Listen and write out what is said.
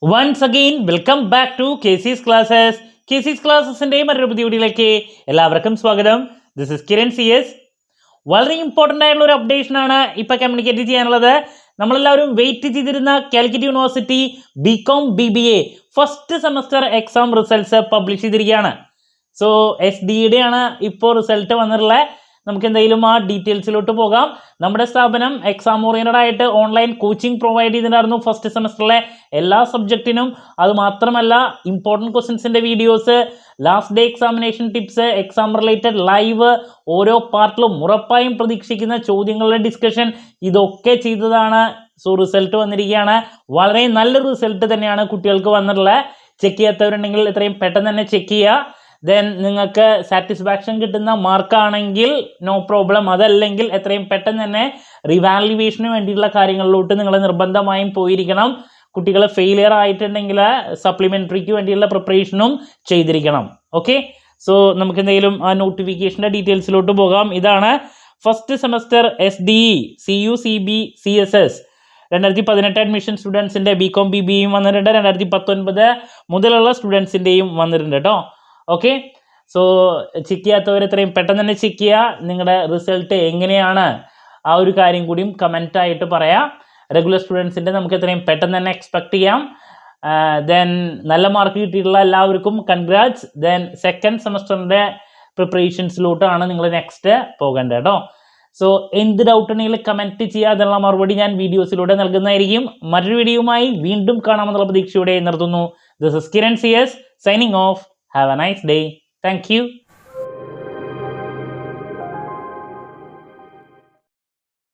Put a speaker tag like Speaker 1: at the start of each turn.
Speaker 1: Once again, welcome back to KC's Classes. KC's Classesന്റെ മറ്റൊരു പുതിയ വീഡിയോയിലേക്ക് എല്ലാവർക്കും സ്വാഗതം. This is Kiran CS. വളരെ ഇമ്പോർട്ടൻ്റ് ആയിട്ടുള്ള ഒരു അപ്ഡേഷൻ ആണ് ഇപ്പോൾ കമ്മ്യൂണിക്കേറ്റ് ചെയ്യാനുള്ളത്. നമ്മളെല്ലാവരും വെയിറ്റ് ചെയ്തിരുന്ന Calicut university BCom BBA first semester exam results publish ചെയ്തിരിക്കുകയാണ്. സോ SDയുടെ ആണ് ഇപ്പോൾ റിസൾട്ട് വന്നിട്ടുള്ളത്. നമുക്ക് എന്തെങ്കിലും ആ ഡീറ്റെയിൽസിലോട്ട് പോകാം. നമ്മുടെ സ്ഥാപനം എക്സാം ഓറിയൻറ്റഡ് ആയിട്ട് ഓൺലൈൻ കോച്ചിങ് പ്രൊവൈഡ് ചെയ്തിട്ടുണ്ടായിരുന്നു ഫസ്റ്റ് സെമസ്റ്ററിലെ എല്ലാ സബ്ജക്റ്റിനും. അത് മാത്രമല്ല ഇമ്പോർട്ടൻറ്റ് ക്വസ്റ്റ്യൻസിൻ്റെ videos, last day examination tips, exam related live, ഓരോ പാർട്ടിലും ഉറപ്പായും പ്രതീക്ഷിക്കുന്ന ചോദ്യങ്ങളുടെ ഡിസ്കഷൻ, ഇതൊക്കെ ചെയ്തതാണ്. സോ റിസൾട്ട് വന്നിരിക്കുകയാണ്. വളരെ നല്ലൊരു റിസൾട്ട് തന്നെയാണ് കുട്ടികൾക്ക് വന്നിട്ടുള്ളത്. ചെക്ക് ചെയ്യാത്തവരുണ്ടെങ്കിൽ എത്രയും പെട്ടെന്ന് തന്നെ ചെക്ക് ചെയ്യുക. ദെൻ നിങ്ങൾക്ക് സാറ്റിസ്ഫാക്ഷൻ കിട്ടുന്ന മാർക്കാണെങ്കിൽ നോ പ്രോബ്ലം. അതല്ലെങ്കിൽ എത്രയും പെട്ടെന്ന് തന്നെ റിവാലുവേഷന് വേണ്ടിയിട്ടുള്ള കാര്യങ്ങളിലോട്ട് നിങ്ങൾ നിർബന്ധമായും പോയിരിക്കണം. കുട്ടികൾ ഫെയിലിയർ ആയിട്ടുണ്ടെങ്കിൽ സപ്ലിമെൻ്ററിക്ക് വേണ്ടിയുള്ള പ്രിപ്പറേഷനും ചെയ്തിരിക്കണം. ഓക്കെ, സോ നമുക്ക് എന്തെങ്കിലും ആ നോട്ടിഫിക്കേഷൻ്റെ ഡീറ്റെയിൽസിലോട്ട് പോകാം. ഇതാണ് first semester SDE CUCB CSS 2018 admission സ്റ്റുഡൻസിൻ്റെ BCom BBAയും വന്നിട്ടുണ്ട്. 2019 മുതലുള്ള സ്റ്റുഡൻസിൻ്റെയും വന്നിട്ടുണ്ട് കേട്ടോ. ഓക്കെ, സോ ചെക്ക് ചെയ്യാത്തവർ എത്രയും പെട്ടെന്ന് തന്നെ ചെക്ക് ചെയ്യുക. നിങ്ങളുടെ റിസൾട്ട് എങ്ങനെയാണ് ആ ഒരു കാര്യം കൂടിയും കമൻറ്റായിട്ട് പറയാം. റെഗുലർ സ്റ്റുഡൻസിൻ്റെ നമുക്ക് എത്രയും പെട്ടെന്ന് തന്നെ എക്സ്പെക്ട് ചെയ്യാം. ദെൻ നല്ല മാർക്ക് കിട്ടിയിട്ടുള്ള എല്ലാവർക്കും കൺഗ്രാറ്റ്സ്. ദെൻ സെക്കൻഡ് സെമസ്റ്ററിൻ്റെ പ്രിപ്പറേഷൻസിലോട്ടാണ് നിങ്ങൾ നെക്സ്റ്റ് പോകേണ്ടത് കേട്ടോ. സോ എന്ത് ഡൗട്ട് ഉണ്ടെങ്കിൽ കമൻറ്റ് ചെയ്യുക. അതിനുള്ള മറുപടി ഞാൻ വീഡിയോസിലൂടെ നൽകുന്നതായിരിക്കും. മറ്റൊരു വീഡിയോയുമായി വീണ്ടും കാണാമെന്നുള്ള പ്രതീക്ഷയോടെ നിർത്തുന്നു. This is Kiran CS signing off. Have a nice day. Thank you.